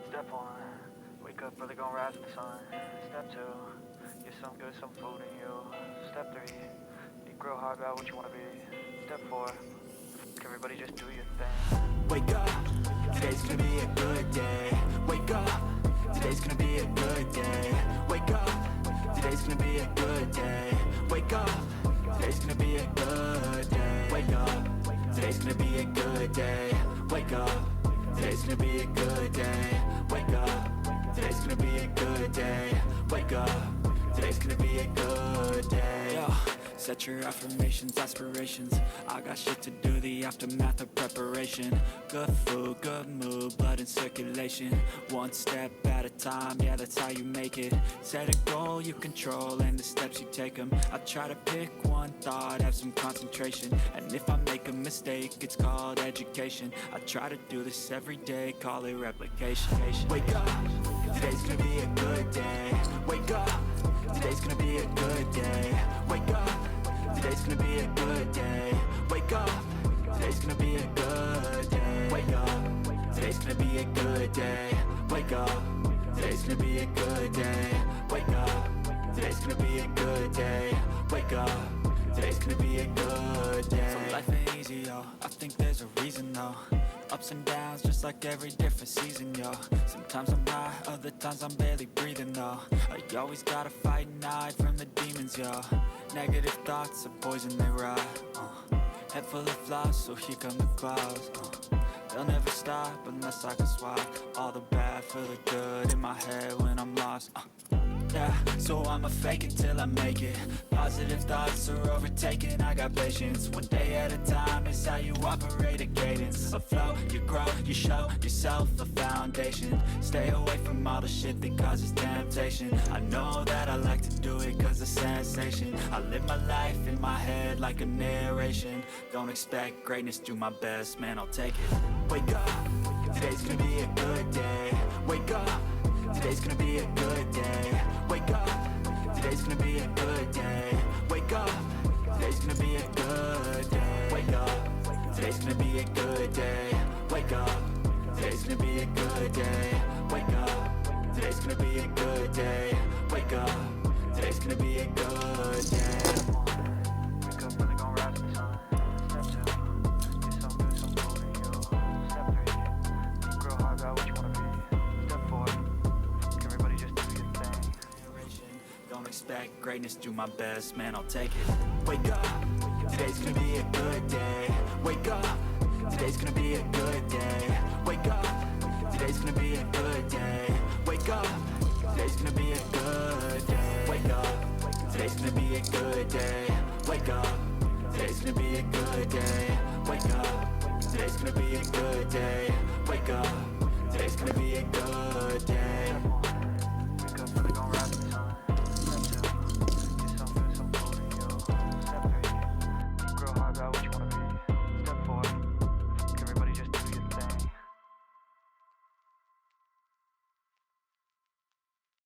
Step 1, wake up early, gonna rise with the sun. Step 2, get some good, some food in you. Step 3, think real hard about what you wanna be. Step 4, everybody just do your thing. Wake up, today's gonna be a good day. Wake up, today's gonna be a good day. Wake up, today's gonna be a good day. Wake up, today's gonna be a good day. Wake up, today's gonna be a good day. Wake up, today's gonna be a good day. Wake up, today's gonna be a good day. Wake up, today's gonna be a good day. Yo, set your affirmations, aspirations. I got shit to do, the aftermath of preparation. Good food, good mood, blood in circulation. One step at a time, yeah, that's how you make it. Set a goal you control and the steps you take them. I try to pick one thought, have some concentration. And if I make a mistake, it's called education. I try to do this every day, call it replication. Wake up, today's gonna be a good day. Wake up, today's gonna be a good day. Wake up, today's gonna be a good day. Wake up, today's gonna be a good day. Wake up, today's gonna be a good day. Wake up, today's gonna be a good day. Wake up, today's gonna be a good day. Wake up, today's gonna be a good day. So life ain't easy, yo, I think there's a reason though. Ups and downs, just like every different season, yo. Sometimes I'm high, other times I'm barely breathing, though. I always gotta fight and hide from the demons, yo. Negative thoughts are poison, they rot. Head full of flies, so here come the clouds. They'll never stop unless I can swap all the bad for the good in my head when I'm lost. Yeah, so I'ma fake it till I make it. Positive thoughts are overtaken, I got patience. One day at a time is how you operate a cadence. A flow, you grow, you show yourself a foundation. Stay away from all the shit that causes temptation. I know that I like to do it cause of sensation. I live my life in my head like a narration. Don't expect greatness, do my best, man, I'll take it. Wake up, today's gonna be a good day. Wake up, today's gonna be a good day. Wake up, today's gonna be a good day. Wake up, today's gonna be a good day. Wake up, today's gonna be a good day. Wake up, today's gonna be a good day. Wake up, today's gonna be a good day. Wake up, today's gonna be a good day. Wake up early, gonna rise with the sun. Step 2, get some good, some food in you. Step 3, think real hard about what you wanna be. Step 4, everybody just do your thing. Don't expect greatness, do my best, man, I'll take it. Wake up, today's gonna be a good day. Wake up, today's gonna be a good day. Wake up, today's gonna be a good day. Wake up, today's gonna be a good day. Wake up, today's gonna be a good day. Wake up, today's gonna be a good day. Wake up, today's gonna be a good day. Wake up, today's gonna be a good day.